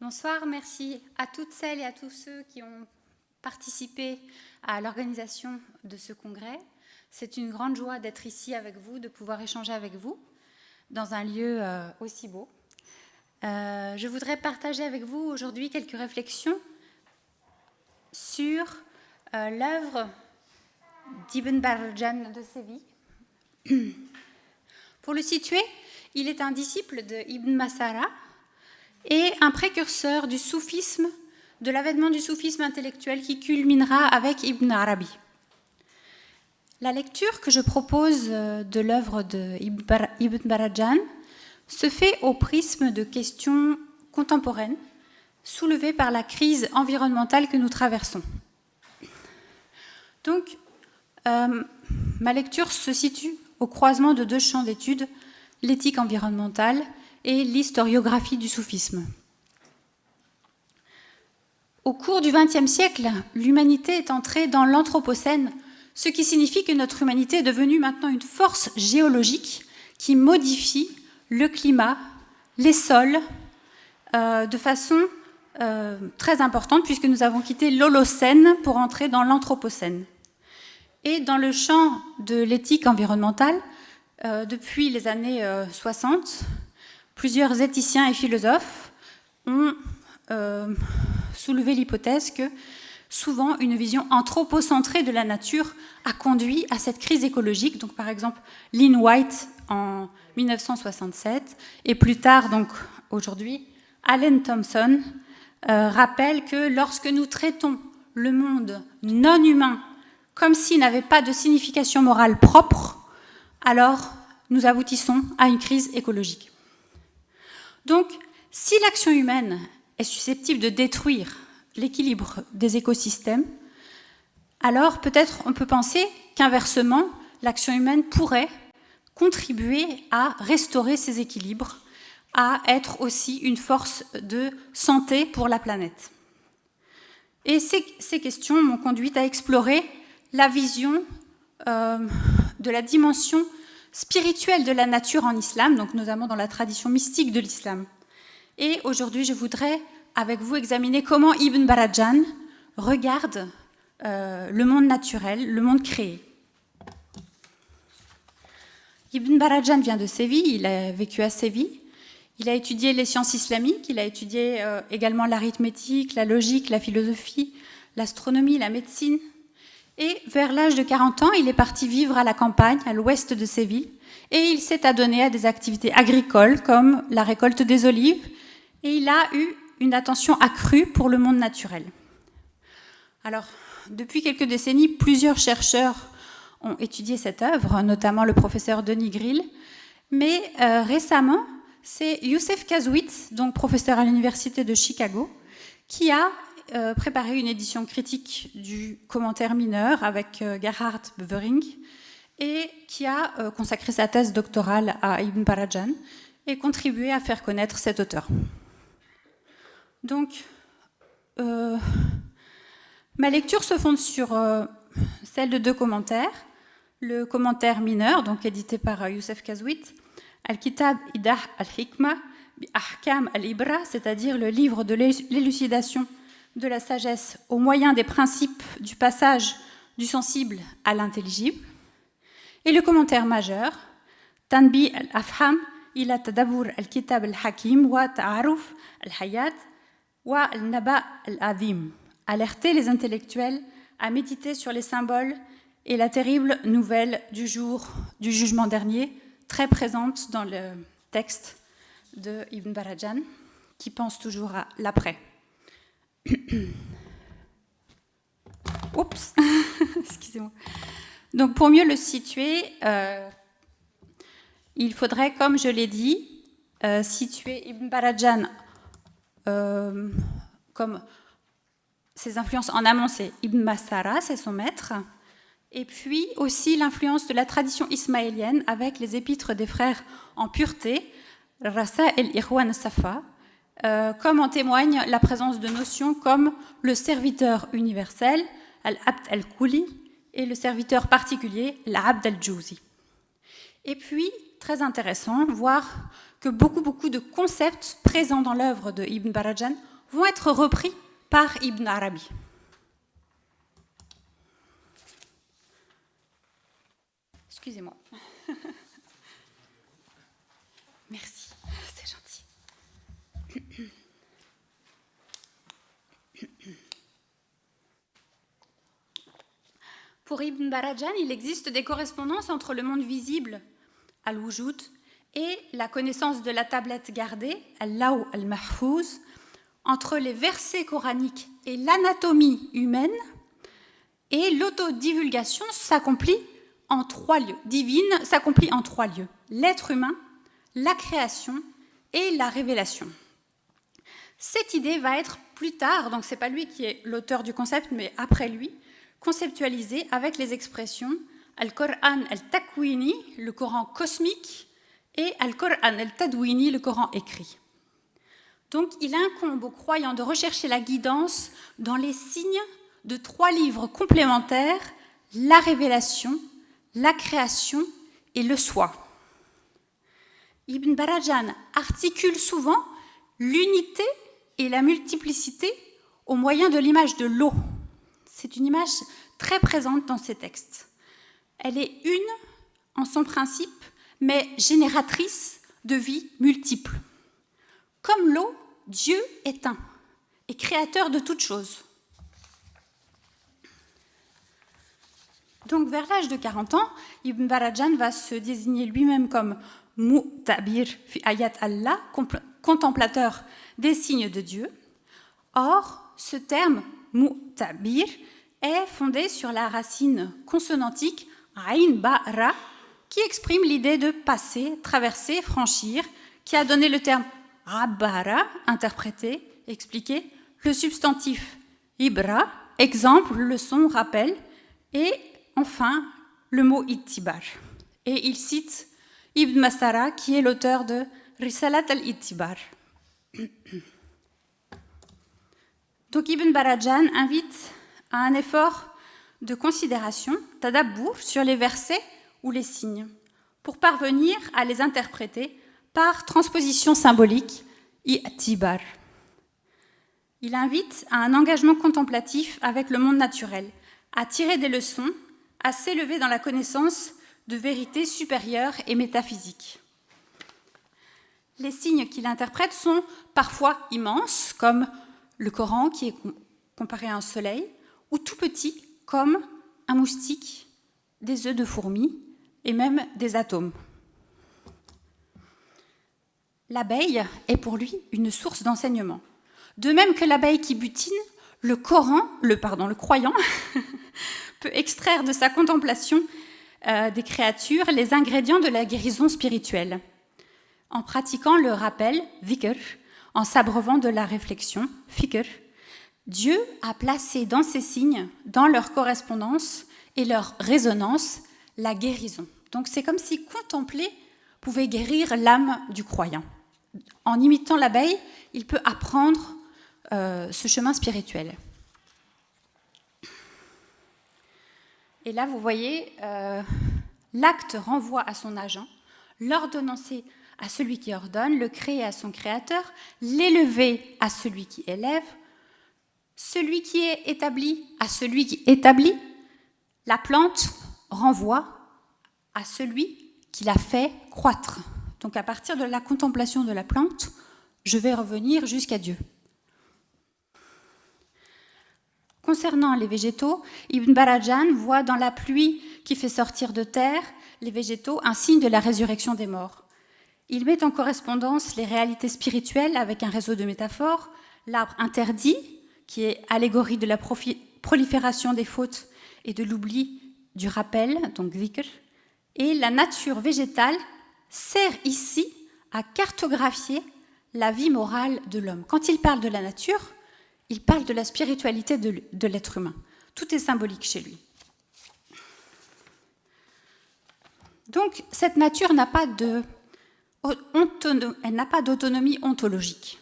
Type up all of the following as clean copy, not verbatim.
Bonsoir, merci à toutes celles et à tous ceux qui ont participé à l'organisation de ce congrès. C'est une grande joie d'être ici avec vous, de pouvoir échanger avec vous dans un lieu aussi beau. Je voudrais partager avec vous aujourd'hui quelques réflexions sur l'œuvre d'Ibn Barajan de Séville. Pour le situer, il est un disciple de Ibn Masara et un précurseur du soufisme, de l'avènement du soufisme intellectuel qui culminera avec Ibn Arabi. La lecture que je propose de l'œuvre d'Ibn Barajan se fait au prisme de questions contemporaines soulevées par la crise environnementale que nous traversons. Donc, ma lecture se situe au croisement de deux champs d'études, l'éthique environnementale et l'historiographie du soufisme. Au cours du XXe siècle, l'humanité est entrée dans l'anthropocène, ce qui signifie que notre humanité est devenue maintenant une force géologique qui modifie le climat, les sols, de façon très importante, puisque nous avons quitté l'Holocène pour entrer dans l'anthropocène. Et dans le champ de l'éthique environnementale, depuis les années 60, plusieurs éthiciens et philosophes ont soulevé l'hypothèse que souvent une vision anthropocentrée de la nature a conduit à cette crise écologique. Donc, par exemple, Lynn White en 1967 et plus tard, donc aujourd'hui, Allen Thompson rappelle que lorsque nous traitons le monde non humain comme s'il n'avait pas de signification morale propre, alors nous aboutissons à une crise écologique. Donc, si l'action humaine est susceptible de détruire l'équilibre des écosystèmes, alors peut-être on peut penser qu'inversement, l'action humaine pourrait contribuer à restaurer ces équilibres, à être aussi une force de santé pour la planète. Et ces questions m'ont conduite à explorer la vision de la dimension spirituelle de la nature en islam, donc notamment dans la tradition mystique de l'islam. Et aujourd'hui, je voudrais, avec vous, examiner comment Ibn Barajan regarde le monde naturel, le monde créé. Ibn Barajan vient de Séville, il a vécu à Séville. Il a étudié les sciences islamiques, il a étudié également l'arithmétique, la logique, la philosophie, l'astronomie, la médecine. Et vers l'âge de 40 ans, il est parti vivre à la campagne, à l'ouest de Séville, et il s'est adonné à des activités agricoles comme la récolte des olives, et il a eu une attention accrue pour le monde naturel. Alors, depuis quelques décennies, plusieurs chercheurs ont étudié cette œuvre, notamment le professeur Denis Grill, mais récemment, c'est Youssef Kazouit, donc professeur à l'université de Chicago, qui a préparé une édition critique du commentaire mineur avec Gerhard Bevering et qui a consacré sa thèse doctorale à Ibn Barajan et contribué à faire connaître cet auteur. Donc, ma lecture se fonde sur celle de deux commentaires. Le commentaire mineur, donc édité par Youssef Kazouit, Al-Kitab Idah al-Hikma bi Ahkam al-Ibra, c'est-à-dire le livre de l'élucidation de la sagesse au moyen des principes du passage du sensible à l'intelligible. Et le commentaire majeur, Tanbi al-Afham ila tadabour al-Kitab al-Hakim wa ta'aruf al-Hayat wa al-Naba al-Adim, alerter les intellectuels à méditer sur les symboles et la terrible nouvelle du jour du jugement dernier, très présente dans le texte de Ibn Barajan, qui pense toujours à l'après. Oups, excusez-moi. Donc, pour mieux le situer, il faudrait, comme je l'ai dit, situer Ibn Barajan comme ses influences en amont, c'est Ibn Masara, c'est son maître, et puis aussi l'influence de la tradition ismaélienne avec les épîtres des frères en pureté, Rasa el-Irwan Safa, comme en témoigne la présence de notions comme le serviteur universel, al-Abd al-Kuli, et le serviteur particulier, l'Abd al-Jouzi. Et puis, très intéressant, voir que beaucoup de concepts présents dans l'œuvre de Ibn Barajan vont être repris par Ibn Arabi. Excusez-moi. Merci, c'est gentil. Pour Ibn Barajan, il existe des correspondances entre le monde visible, al-wujud, et la connaissance de la tablette gardée, al-law al-mahfouz, entre les versets coraniques et l'anatomie humaine, et l'autodivulgation s'accomplit en 3 lieux. Divine s'accomplit en 3 lieux. L'être humain, la création et la révélation. Cette idée va être plus tard, donc ce n'est pas lui qui est l'auteur du concept, mais après lui, conceptualisée avec les expressions Al-Qur'an al-Takwini, le Coran cosmique, et Al-Qur'an al-Tadwini, le Coran écrit. Donc il incombe aux croyants de rechercher la guidance dans les signes de 3 livres complémentaires, la révélation, la création et le soi. Ibn Barajan articule souvent l'unité et la multiplicité au moyen de l'image de l'eau. C'est une image très présente dans ses textes. Elle est une en son principe, mais génératrice de vie multiples. Comme l'eau, Dieu est un et créateur de toutes choses. Donc vers l'âge de 40 ans, Ibn Barajan va se désigner lui-même comme Mu'tabir fi ayat Allah, contemplateur des signes de Dieu. Or, ce terme Mu'tabir est fondé sur la racine consonantique Ain Ba Ra, qui exprime l'idée de passer, traverser, franchir, qui a donné le terme Abara, interprété, expliqué, le substantif Ibra, exemple, leçon, rappel, et enfin le mot Ittibar. Et il cite Ibn Masara, qui est l'auteur de Risalat al-Ittibar. Donc Ibn Barajan invite à un effort de considération, tadabbour, sur les versets ou les signes, pour parvenir à les interpréter par transposition symbolique, i'tibar. Il invite à un engagement contemplatif avec le monde naturel, à tirer des leçons, à s'élever dans la connaissance de vérités supérieures et métaphysiques. Les signes qu'il interprète sont parfois immenses, comme le Coran qui est comparé à un soleil, ou tout petit, comme un moustique, des œufs de fourmis et même des atomes. L'abeille est pour lui une source d'enseignement. De même que l'abeille qui butine, le croyant peut extraire de sa contemplation des créatures les ingrédients de la guérison spirituelle, en pratiquant le rappel, dhikr, en s'abreuvant de la réflexion, fikr. Dieu a placé dans ces signes, dans leur correspondance et leur résonance, la guérison. Donc c'est comme si contempler pouvait guérir l'âme du croyant. En imitant l'abeille, il peut apprendre ce chemin spirituel. Et là, vous voyez, l'acte renvoie à son agent, l'ordonnancer à celui qui ordonne, le créer à son créateur, l'élever à celui qui élève, celui qui est établi à celui qui établit. La plante renvoie à celui qui l'a fait croître. Donc à partir de la contemplation de la plante, je vais revenir jusqu'à Dieu. Concernant les végétaux, Ibn Barajan voit dans la pluie qui fait sortir de terre les végétaux un signe de la résurrection des morts. Il met en correspondance les réalités spirituelles avec un réseau de métaphores, l'arbre interdit, qui est allégorie de la prolifération des fautes et de l'oubli du rappel, donc dhikr, et la nature végétale sert ici à cartographier la vie morale de l'homme. Quand il parle de la nature, il parle de la spiritualité de l'être humain. Tout est symbolique chez lui. Donc, cette nature n'a pas d'autonomie ontologique.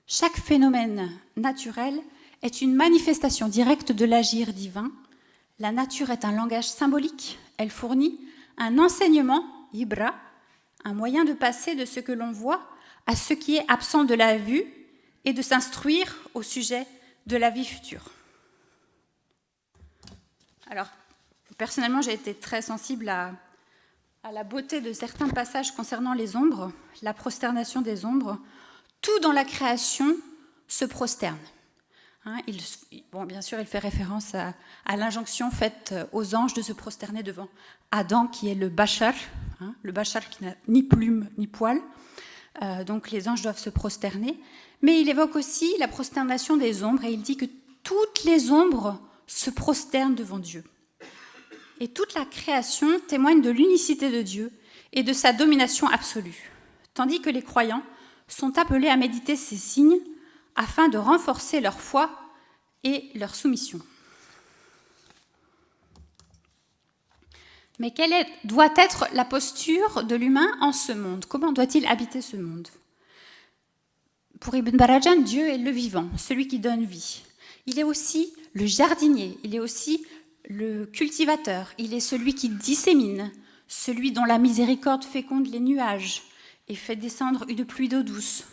Chaque phénomène naturel est une manifestation directe de l'agir divin. La nature est un langage symbolique. Elle fournit un enseignement, ibra, un moyen de passer de ce que l'on voit à ce qui est absent de la vue et de s'instruire au sujet de la vie future. Alors, personnellement, j'ai été très sensible à la beauté de certains passages concernant les ombres, la prosternation des ombres. Tout dans la création se prosterne. Bien sûr, il fait référence à l'injonction faite aux anges de se prosterner devant Adam, qui est le bachar qui n'a ni plume ni poil. Donc les anges doivent se prosterner. Mais il évoque aussi la prosternation des ombres et il dit que toutes les ombres se prosternent devant Dieu. Et toute la création témoigne de l'unicité de Dieu et de sa domination absolue, tandis que les croyants sont appelés à méditer ces signes afin de renforcer leur foi et leur soumission. Mais quelle doit être la posture de l'humain en ce monde? Comment doit-il habiter ce monde? Pour Ibn Barajan, Dieu est le vivant, celui qui donne vie. Il est aussi le jardinier, il est aussi le cultivateur, il est celui qui dissémine, celui dont la miséricorde féconde les nuages et fait descendre une pluie d'eau douce.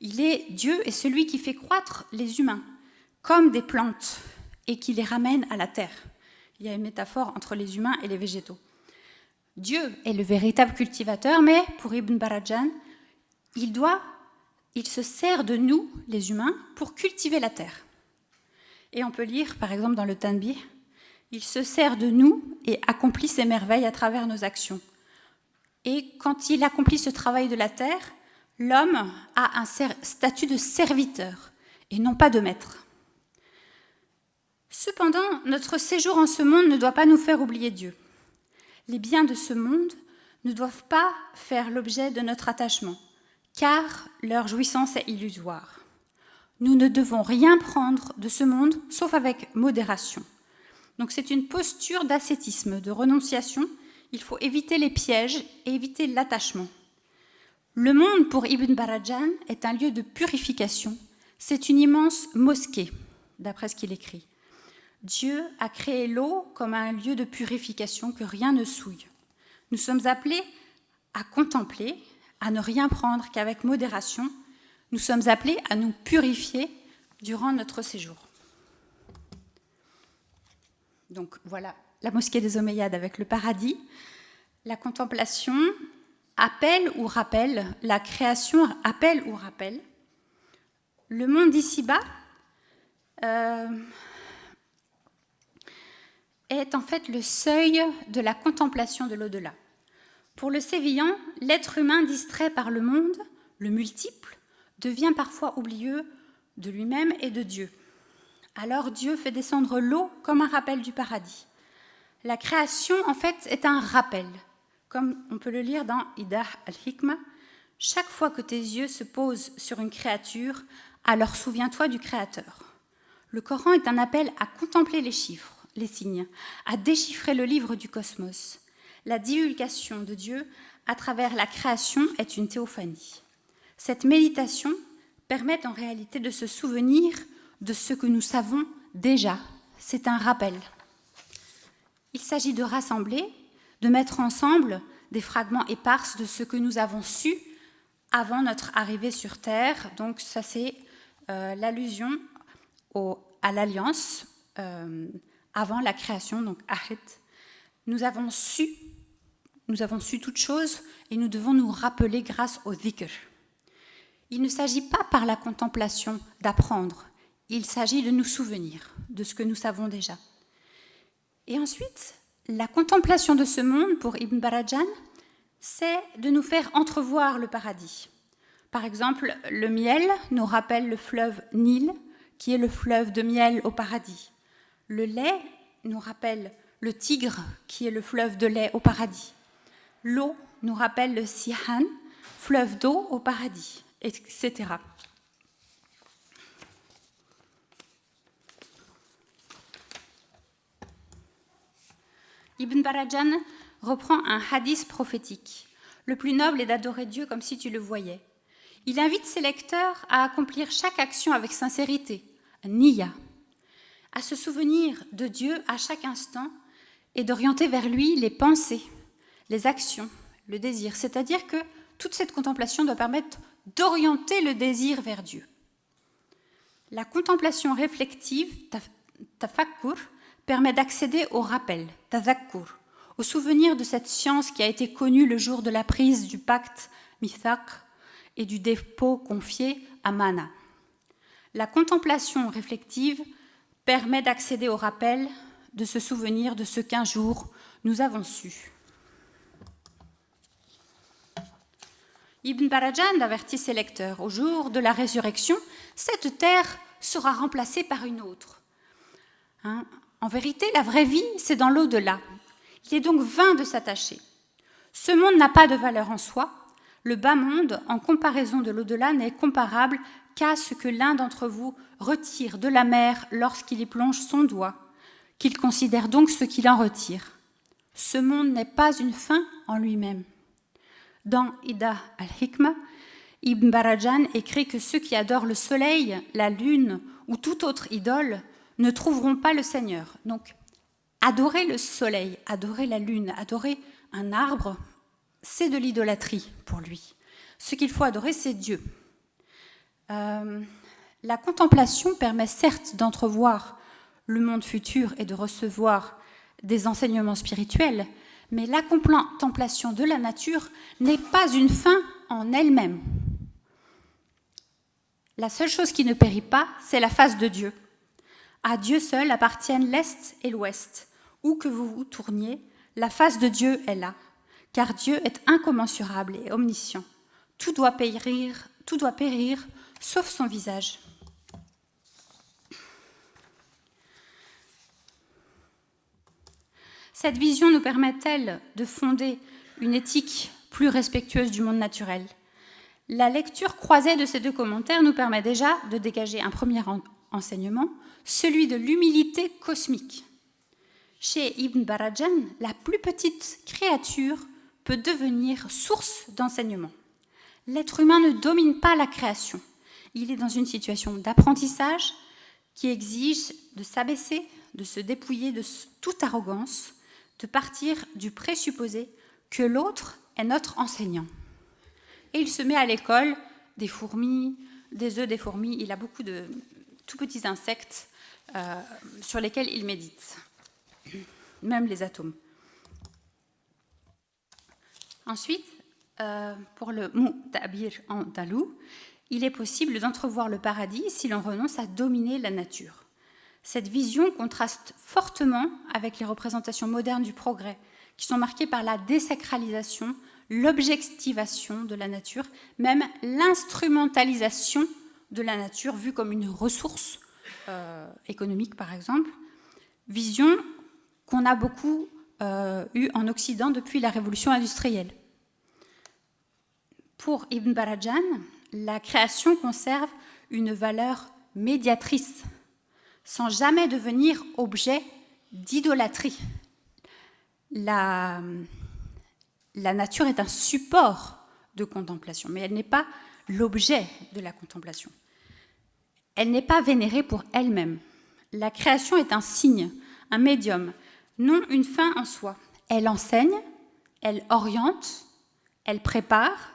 Dieu est celui qui fait croître les humains comme des plantes et qui les ramène à la terre. Il y a une métaphore entre les humains et les végétaux. Dieu est le véritable cultivateur, mais pour Ibn Barajan, il se sert de nous, les humains, pour cultiver la terre. Et on peut lire, par exemple, dans le Tanbih, il se sert de nous et accomplit ses merveilles à travers nos actions. Et quand il accomplit ce travail de la terre, l'homme a un statut de serviteur et non pas de maître. Cependant, notre séjour en ce monde ne doit pas nous faire oublier Dieu. Les biens de ce monde ne doivent pas faire l'objet de notre attachement, car leur jouissance est illusoire. Nous ne devons rien prendre de ce monde, sauf avec modération. Donc c'est une posture d'ascétisme, de renonciation. Il faut éviter les pièges et éviter l'attachement. Le monde, pour Ibn Barajan, est un lieu de purification. C'est une immense mosquée, d'après ce qu'il écrit. Dieu a créé l'eau comme un lieu de purification que rien ne souille. Nous sommes appelés à contempler, à ne rien prendre qu'avec modération. Nous sommes appelés à nous purifier durant notre séjour. Donc voilà la mosquée des Omeyyades avec le paradis. La contemplation appelle ou rappelle, la création appelle ou rappelle. Le monde d'ici-bas est en fait le seuil de la contemplation de l'au-delà. Pour le sévillant, l'être humain distrait par le monde, le multiple, devient parfois oublieux de lui-même et de Dieu. Alors Dieu fait descendre l'eau comme un rappel du paradis. La création, en fait, est un rappel. Comme on peut le lire dans Idah al-Hikmah, chaque fois que tes yeux se posent sur une créature, alors souviens-toi du Créateur. Le Coran est un appel à contempler les chiffres, les signes, à déchiffrer le livre du cosmos. La divulgation de Dieu à travers la création est une théophanie. Cette méditation permet en réalité de se souvenir de ce que nous savons déjà. C'est un rappel. Il s'agit de rassembler, de mettre ensemble des fragments épars de ce que nous avons su avant notre arrivée sur Terre. Donc ça c'est l'allusion à l'alliance avant la création, donc Ahid. Nous avons su toutes choses et nous devons nous rappeler grâce au dhikr. Il ne s'agit pas par la contemplation d'apprendre, il s'agit de nous souvenir de ce que nous savons déjà. Et ensuite, la contemplation de ce monde pour Ibn Barajan, c'est de nous faire entrevoir le paradis. Par exemple, le miel nous rappelle le fleuve Nil, qui est le fleuve de miel au paradis. Le lait nous rappelle le Tigre, qui est le fleuve de lait au paradis. L'eau nous rappelle le Sihan, fleuve d'eau au paradis, etc. Ibn Barajan reprend un hadith prophétique. Le plus noble est d'adorer Dieu comme si tu le voyais. Il invite ses lecteurs à accomplir chaque action avec sincérité, niya, à se souvenir de Dieu à chaque instant et d'orienter vers lui les pensées, les actions, le désir, c'est-à-dire que toute cette contemplation doit permettre d'orienter le désir vers Dieu. La contemplation réflexive, tafakkur, permet d'accéder au rappel, tadhakkur, au souvenir de cette science qui a été connue le jour de la prise du pacte mithaq et du dépôt confié à Mana. La contemplation réflexive permet d'accéder au rappel de ce souvenir de ce qu'un jour nous avons su. Ibn Barajan avertit ses lecteurs, au jour de la résurrection, cette terre sera remplacée par une autre. En vérité, la vraie vie, c'est dans l'au-delà. Il est donc vain de s'attacher. Ce monde n'a pas de valeur en soi. Le bas monde, en comparaison de l'au-delà, n'est comparable qu'à ce que l'un d'entre vous retire de la mer lorsqu'il y plonge son doigt, qu'il considère donc ce qu'il en retire. Ce monde n'est pas une fin en lui-même. Dans Ida al-Hikmah, Ibn Barajan écrit que ceux qui adorent le soleil, la lune ou toute autre idole ne trouveront pas le Seigneur. Donc, adorer le soleil, adorer la lune, adorer un arbre, c'est de l'idolâtrie pour lui. Ce qu'il faut adorer, c'est Dieu. La contemplation permet certes d'entrevoir le monde futur et de recevoir des enseignements spirituels, mais la contemplation de la nature n'est pas une fin en elle-même. La seule chose qui ne périt pas, c'est la face de Dieu. À Dieu seul appartiennent l'Est et l'Ouest. Où que vous vous tourniez, la face de Dieu est là, car Dieu est incommensurable et omniscient. Tout doit périr, sauf son visage. Cette vision nous permet-elle de fonder une éthique plus respectueuse du monde naturel ? La lecture croisée de ces deux commentaires nous permet déjà de dégager un premier enseignement, celui de l'humilité cosmique. Chez Ibn Barajan, la plus petite créature peut devenir source d'enseignement. L'être humain ne domine pas la création. Il est dans une situation d'apprentissage qui exige de s'abaisser, de se dépouiller de toute arrogance, de partir du présupposé que l'autre est notre enseignant. Et il se met à l'école des fourmis, des œufs des fourmis. Il a beaucoup de tout petits insectes sur lesquels il médite, même les atomes. Ensuite, pour le Mu'tabir en dalou, il est possible d'entrevoir le paradis si l'on renonce à dominer la nature. Cette vision contraste fortement avec les représentations modernes du progrès, qui sont marquées par la désacralisation, l'objectivation de la nature, même l'instrumentalisation de la nature vue comme une ressource économique, par exemple. Vision qu'on a beaucoup eue en Occident depuis la révolution industrielle. Pour Ibn Barajan, la création conserve une valeur médiatrice, sans jamais devenir objet d'idolâtrie. La nature est un support de contemplation, mais elle n'est pas l'objet de la contemplation. Elle n'est pas vénérée pour elle-même. La création est un signe, un médium, non une fin en soi. Elle enseigne, elle oriente, elle prépare,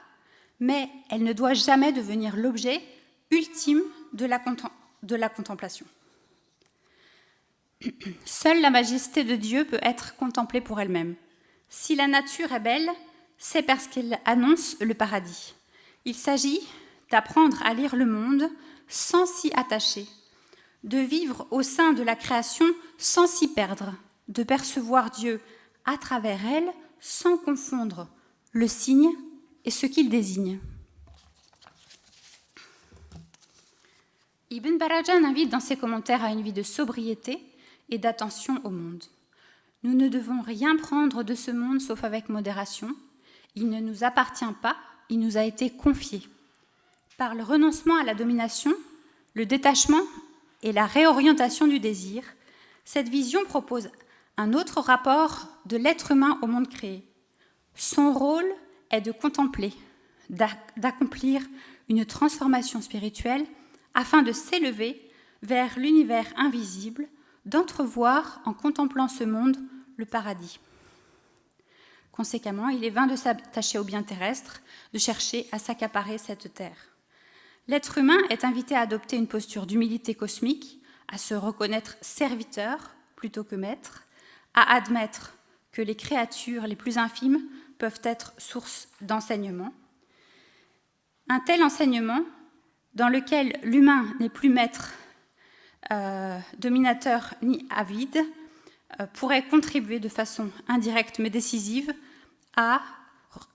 mais elle ne doit jamais devenir l'objet ultime de la contemplation. Seule la majesté de Dieu peut être contemplée pour elle-même. Si la nature est belle, c'est parce qu'elle annonce le paradis. Il s'agit d'apprendre à lire le monde sans s'y attacher, de vivre au sein de la création sans s'y perdre, de percevoir Dieu à travers elle sans confondre le signe et ce qu'il désigne. Ibn Barajan invite dans ses commentaires à une vie de sobriété et d'attention au monde. Nous ne devons rien prendre de ce monde sauf avec modération. Il ne nous appartient pas, il nous a été confié. Par le renoncement à la domination, le détachement et la réorientation du désir, cette vision propose un autre rapport de l'être humain au monde créé. Son rôle est de contempler, d'accomplir une transformation spirituelle afin de s'élever vers l'univers invisible, d'entrevoir en contemplant ce monde le paradis. Conséquemment, il est vain de s'attacher aux biens terrestres, de chercher à s'accaparer cette terre. L'être humain est invité à adopter une posture d'humilité cosmique, à se reconnaître serviteur plutôt que maître, à admettre que les créatures les plus infimes peuvent être source d'enseignement. Un tel enseignement, dans lequel l'humain n'est plus maître, dominateur ni avide, pourrait contribuer de façon indirecte mais décisive à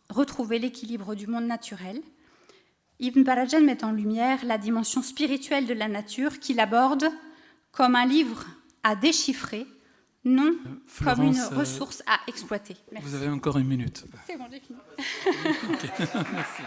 retrouver l'équilibre du monde naturel. Ibn Barajan met en lumière la dimension spirituelle de la nature qu'il aborde comme un livre à déchiffrer, non Florence, comme une ressource à exploiter. Merci. Vous avez encore 1 minute. C'est bon, j'ai fini. Okay. Merci.